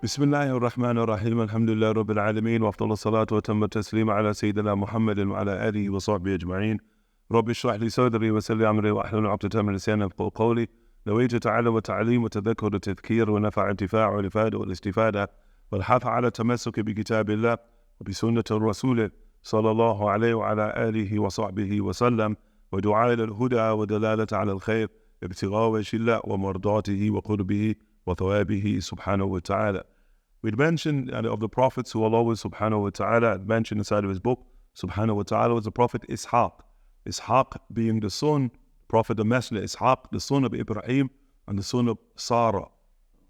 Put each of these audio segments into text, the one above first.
بسم الله الرحمن الرحيم الحمد لله رب العالمين وأفضل الصلاة وتم التسليم على سيدنا محمد وعلى آله وصحبه أجمعين. رب اشرح لي صدري ويسر لي أمري واحلل عقدة من لساني يفقهوا قولي. نويت تعلم وتعليم وتذكر وتذكير ونفع انتفاع والإفادة والاستفادة والحث على التمسك بكتاب الله وبسنة الرسول صلى الله عليه وعلى آله وصحبه وسلم، ودعاء إلى الهدى ودلالة على الخير، ابتغاء وجه الله ومرضاته وقربه وثوابه سبحانه وتعالى. We'd mentioned of the prophets who Allah subhanahu wa ta'ala had mentioned inside of his book subhanahu wa ta'ala was the prophet Ishaq. Ishaq being the son, prophet, the messenger Ishaq, the son of Ibrahim and the son of Sarah.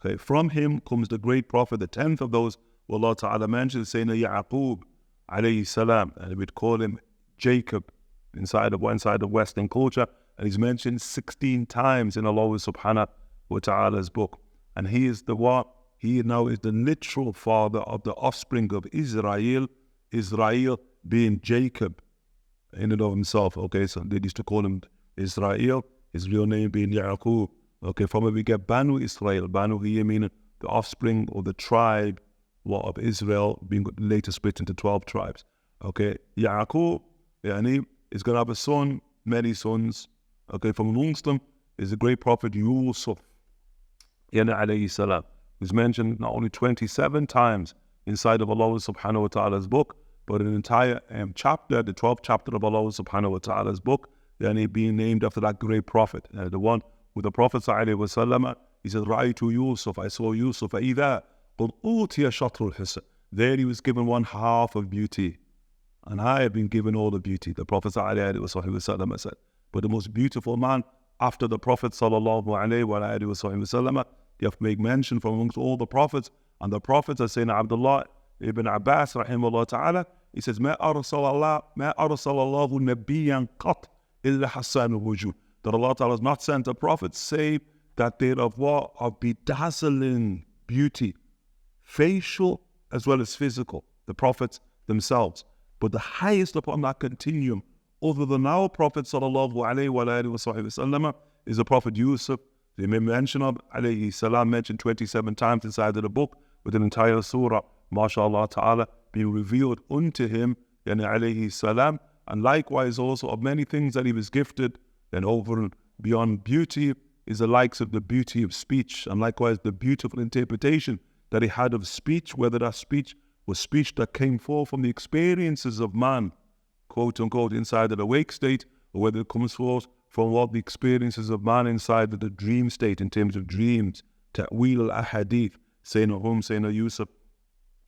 Okay, from him comes the great prophet, the 10th of those who Allah ta'ala mentioned, saying Yaqub alayhi salam, and we'd call him Jacob inside of Western culture, and he's mentioned 16 times in Allah subhanahu wa ta'ala's book. And he is the one, he now is the literal father of the offspring of Israel, Israel being Jacob in and of himself. Okay, so they used to call him Israel, his real name being Yaqub. Okay, from it we get Banu Israel. Banu here meaning the offspring or the tribe of Israel, being later split into 12 tribes. Okay, Yaqub is going to have a son, many sons. Okay, from amongst them is the great prophet Yusuf alayhi salam, who's mentioned not only 27 times inside of Allah subhanahu wa ta'ala's book, but an entire chapter, the 12th chapter of Allah subhanahu wa ta'ala's book, being named after that great prophet. The one with the Prophet sallallahu alayhi wa sallam, he says, Ra'aytu Yusuf, I saw Yusuf, فَإِذَا قُدْ أُوتِيَ شَطْرُ الْحِسَنِ. There he was given one half of beauty, and I have been given all the beauty. The Prophet sallallahu alayhi wa sallam said, but the most beautiful man after the Prophet sallallahu alayhi wa sallam, you have to make mention from amongst all the prophets, and the prophets are saying Abdullah ibn Abbas rahimahullah ta'ala, he says, ما أرسل الله نبيا قط إلا حسن الوجوه. That Allah ta'ala has not sent a prophet save that they're of what? Of bedazzling beauty, facial as well as physical, the prophets themselves. But the highest upon that continuum, other than our Prophet sallallahu alayhi wa sallam, is the Prophet Yusuf. The mention of alayhi salam mentioned 27 times inside of the book, with an entire surah, mashallah ta'ala, being revealed unto him, alayhi salam. And likewise also of many things that he was gifted, and over and beyond beauty is the likes of the beauty of speech, and likewise the beautiful interpretation that he had of speech, whether that speech was speech that came forth from the experiences of man, quote unquote, inside of the awake state, or whether it comes forth from what the experiences of man inside of the dream state in terms of dreams, ta'wil al-ahadith, Sayyidina Yusuf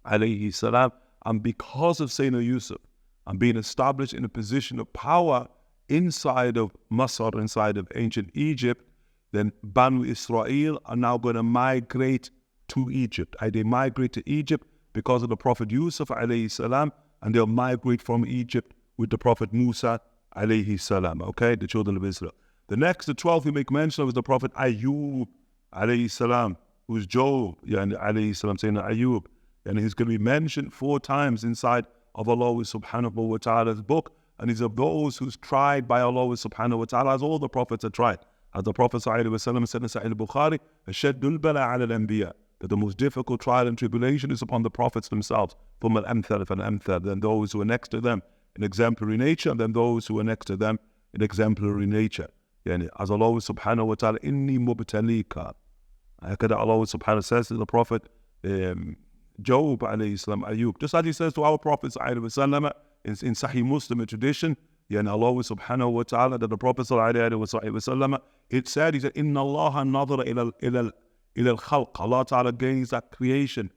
alayhi salam. And because of Sayyidina Yusuf and being established in a position of power inside of Masr, inside of ancient Egypt, then Banu Israel are now going to migrate to Egypt. They migrate to Egypt because of the Prophet Yusuf alayhi salam, and they'll migrate from Egypt with the Prophet Musa alayhi salam, okay, the children of Israel. The next, the 12th we make mention of is the Prophet Ayyub alayhi salam, who's Job, alayhi salam, saying Ayyub, and he's going to be mentioned 4 times inside of Allah subhanahu wa ta'ala's book, and he's of those who's tried by Allah subhanahu wa ta'ala, as all the prophets are tried. As the Prophet sallallahu alayhi wa sallam said in Sahih Bukhari, أَشَدُّ الْبَلَىٰ عَلَى الْأَنْبِيَاءِ, that the most difficult trial and tribulation is upon the prophets themselves, from al-amthal fal-amthal, then those who are next to them in exemplary nature, and then those who are next to them in exemplary nature. As Allah subhanahu wa ta'ala, inni mubtalika. Allah subhanahu wa ta'ala says to the Prophet Job alayhi salam, Ayyub, just as he says to our Prophet sallallahu alayhi wa sallam in Sahih Muslim tradition, Allah subhanahu wa ta'ala, that the Prophet sallallahu alayhi wa sallam, it said, he said, inna Allah nadhara ila al-khalq. Allah ta'ala gazed at creation,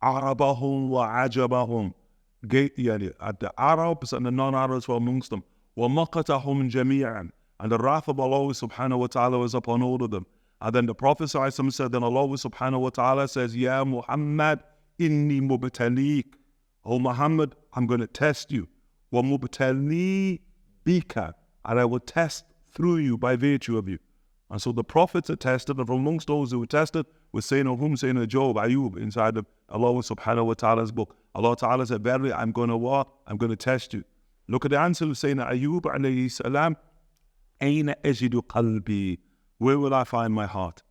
arabahum wa ajabahum, at the Arabs and the non-Arabs were amongst them, وَمَقَتَهُمْ جَمِيعًا, and the wrath of Allah subhanahu wa ta'ala was upon all of them. And then the Prophet ﷺ said, then Allah subhanahu wa ta'ala says, Ya Muhammad, inni mubtaliq. Oh Muhammad, I'm going to test you. وَمُبْتَلِي bika, and I will test through you by virtue of you. And so the prophets are tested, and from amongst those who were tested was Sayyidina Job, Ayyub, inside of Allah subhanahu wa ta'ala's book. Allah ta'ala said, verily, I'm going to what? I'm going to test you. Look at the answer of Sayyidina Ayyub alayhi salam. Aina ajidu qalbi, where will I find my heart?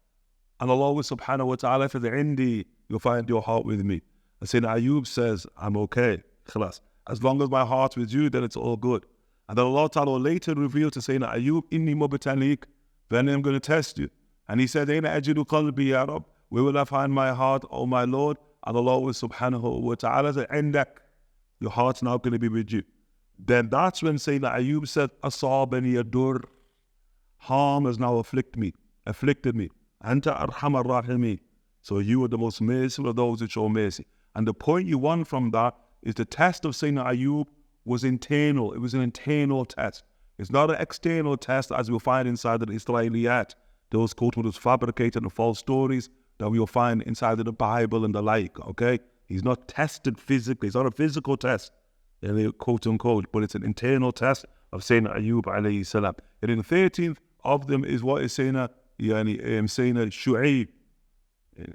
And Allah subhanahu wa ta'ala said, Indi you'll find your heart with me. And Sayyidina Ayyub says, I'm okay, khalas. As long as my heart's with you, then it's all good. And then Allah Ta'ala later revealed to Sayyidina Ayyub, Inni mubtalik, then I'm going to test you. And he said, Aina ajidu qalbi ya Rab, where will I find my heart, O my Lord? And Allah was subhanahu wa ta'ala said, Indak, your heart's now going to be with you. Then that's when Sayyidina Ayyub said, Asabani adur, harm has now afflicted me. Anta arhamar rahimi. So you are the most merciful of those who show mercy. And the point you want from that is the test of Sayyidina Ayyub was internal. It was an internal test. It's not an external test as we'll find inside of the Israeliyat. Those quote with those fabricated and false stories that we'll find inside of the Bible and the like, okay? He's not tested physically. It's not a physical test, quote unquote, but it's an internal test of Sayyidina Ayyub alayhi salam. And in the 13th of them is what is Sayyidina Shu'aib.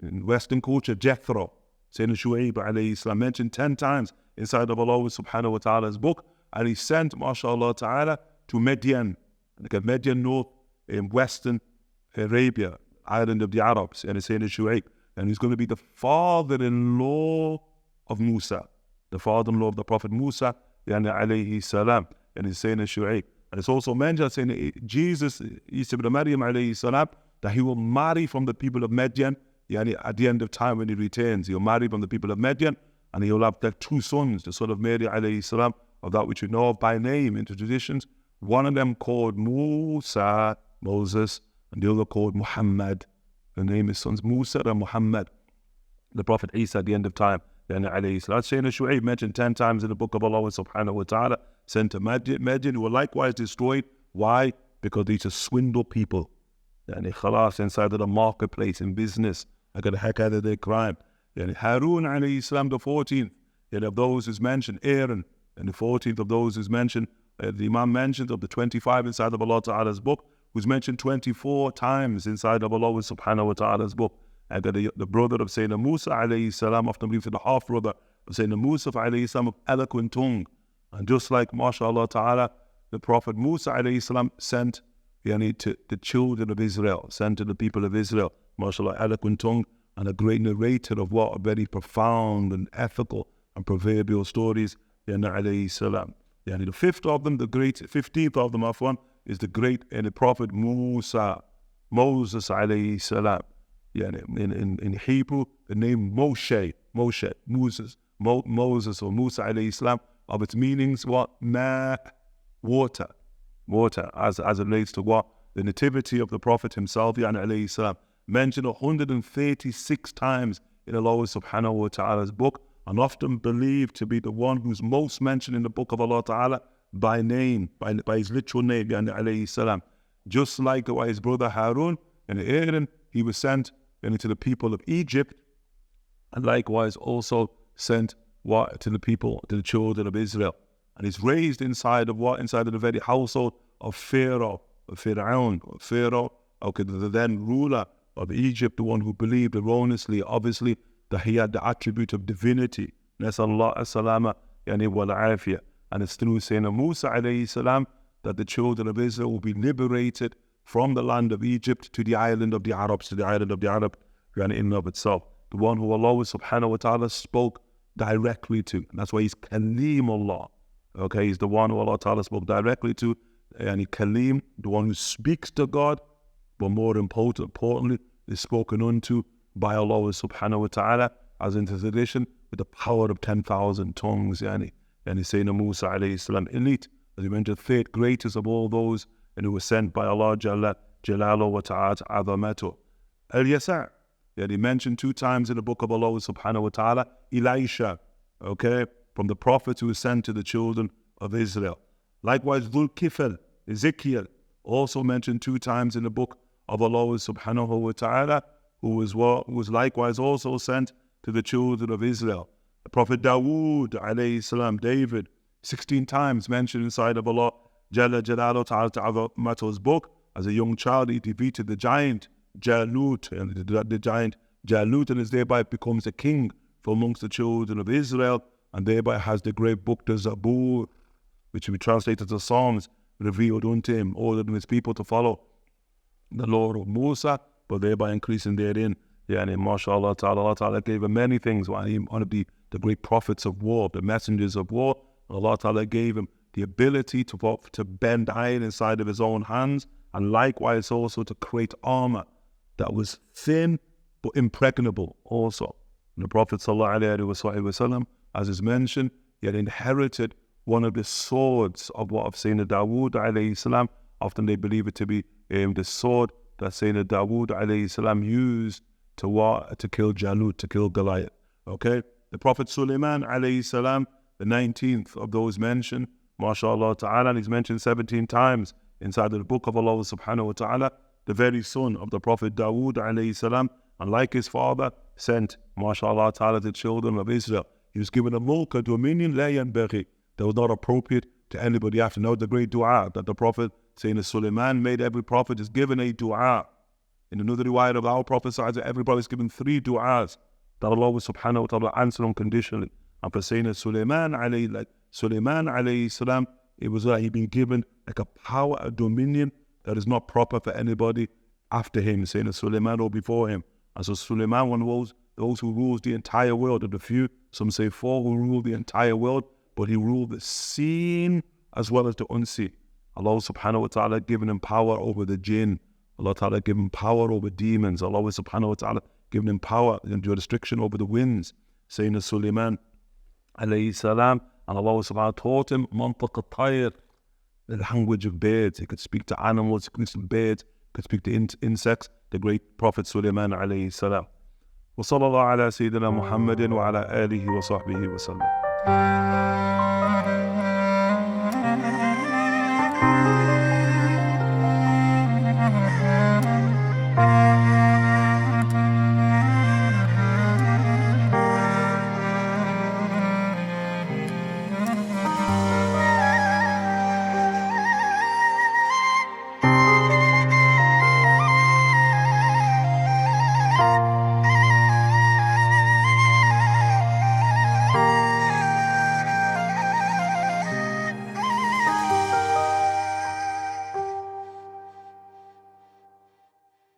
In Western culture, Jethro, Sayyidina Shu'aib alayhi salam, mentioned 10 times inside of Allah subhanahu wa ta'ala's book. And he sent, mashallah ta'ala, to Midian, like Midian north in Western Arabia, island of the Arabs, and it's Sayyidina Shu'aib. And he's going to be the father-in-law of Musa, the father-in-law of the Prophet Musa, alayhi salam, and he's Sayyidina Shu'aib. And it's also mentioned, saying Jesus, Isa ibn Maryam alayhi salam, that he will marry from the people of Midian, at the end of time when he returns. He'll marry from the people of Midian, and he'll have their 2 sons, the son of Mary alayhi salam, of that which we know of by name into traditions. One of them called Musa, Moses, and the other called Muhammad. The name is sons Musa and Muhammad, the Prophet Isa at the end of time. Then alayhi salam. Sayyidina Shu'aib mentioned 10 times in the book of Allah subhanahu wa ta'ala, sent to Midian, who were likewise destroyed. Why? Because they just swindle people. And khalas, inside of the marketplace, in business, I got a heck out of their crime. And Harun alayhi salam, the 14th, of those who's mentioned, Aaron, and the 14th of those who's mentioned, the Imam mentioned of the 25 inside of Allah Ta'ala's book, who's mentioned 24 times inside of Allah subhanahu wa ta'ala's book. And the brother of Sayyidina Musa alayhi salam, often believed to the half-brother of Sayyidina Musa alayhi salam, of eloquent tongue. And just like, mashallah ta'ala, the Prophet Musa alayhi salam sent to the children of Israel, sent to the people of Israel, mashallah, eloquent tongue, and a great narrator of what are very profound and ethical and proverbial stories, alayhi salam. The 5th of them, the great 15th of them, afwan, is the great and the Prophet Musa, Moses alayhi salam. In Hebrew, the name Moshe, Moses or Musa alayhi salam, of its meanings, what? Ma, water, as it relates to what? The nativity of the Prophet himself, alayhi salam, mentioned 136 times in Allah subhanahu wa ta'ala's book, and often believed to be the one who's most mentioned in the book of Allah Ta'ala by name, by his literal name, alayhi salam. Just like his brother Harun and Aaron, he was sent to the people of Egypt, and likewise also sent to the people, to the children of Israel. And he's raised inside of what? Inside of the very household of Pharaoh, okay, the then ruler of Egypt, the one who believed erroneously, obviously, that he had the attribute of divinity. Nasallahu as-salama wal afiyah. And it's through Sayyidina Musa alayhi salam that the children of Israel will be liberated from the land of Egypt to the island of the Arabs, in and of itself. The one who Allah subhanahu wa ta'ala spoke directly to. And that's why he's Kalimullah. Okay, he's the one who Allah ta'ala spoke directly to. And Kalim, the one who speaks to God, but more importantly, is spoken unto by Allah subhanahu wa ta'ala, as in the tradition, with the power of 10,000 tongues. And he's saying Musa alayhi salam, elite, as he mentioned, third greatest of all those and who was sent by Allah Jalalu wa ta'ala azamatu. Alyasa, he mentioned 2 times in the book of Allah subhanahu wa ta'ala, Elisha, okay, from the prophet who was sent to the children of Israel. Likewise, Dhulkifl, Ezekiel, also mentioned 2 times in the book of Allah subhanahu wa ta'ala, who was likewise also sent to the children of Israel. The Prophet Dawud alayhi salam, David, 16 times mentioned inside of Allah Jalalu ta'ala's book. As a young child, he defeated the giant Jalut, and the giant Jalut, and is thereby becomes a king for amongst the children of Israel, and thereby has the great book, the Zabur, which we translate as the Psalms, revealed unto him, ordering his people to follow the law of Musa, but thereby increasing therein Yani, mashallah ta'ala, Allah ta'ala gave him many things. One of the great prophets of war, the messengers of war. Allah ta'ala gave him the ability to bend iron inside of his own hands, and likewise also to create armor that was thin but impregnable also. And the Prophet sallallahu alaihi wasallam, as is mentioned, he had inherited one of the swords of Sayyidina Dawud alayhi salam. Often they believe it to be the sword that Sayyidina Dawud alayhi salam used to kill Jalut, to kill Goliath. Okay? The Prophet Sulayman alayhi salam, the 19th of those mentioned, mashallah ta'ala, and he's mentioned 17 times inside the book of Allah subhanahu wa ta'ala, the very son of the Prophet Dawud alayhi salam, and like his father, sent, mashallah ta'ala, the children of Israel. He was given a mulk, a dominion, la yanbaghi, that was not appropriate to anybody after. Now the great dua that the Prophet, Sayyidina Sulayman, made. Every prophet is given a dua. In another riwayah of our Prophet, every prophet is given 3 du'as that Allah subhanahu wa ta'ala answer unconditionally. And for Sayyidina Sulayman alayhi salam, it was like he'd been given like a power, a dominion that is not proper for anybody after him, Sayyidina Sulayman, or before him. And so Sulayman, one of those who rules the entire world, of the few, some say 4 who rule the entire world, but he ruled the seen as well as the unseen. Allah subhanahu wa ta'ala given him power over the jinn. Allah ta'ala given him power over demons. Allah subhanahu wa ta'ala given him power and jurisdiction over the winds. Sayyidina Sulayman alayhi salam, and Allah subhanahu wa ta'ala taught him mantiq at-tayr, the language of birds. He could speak to animals, he could speak to birds, he could speak to insects. The great Prophet Sulayman alayhi salam. Wa sallallahu ala Sayyidina Muhammadin wa ala alihi wa sahbihi wa sallam.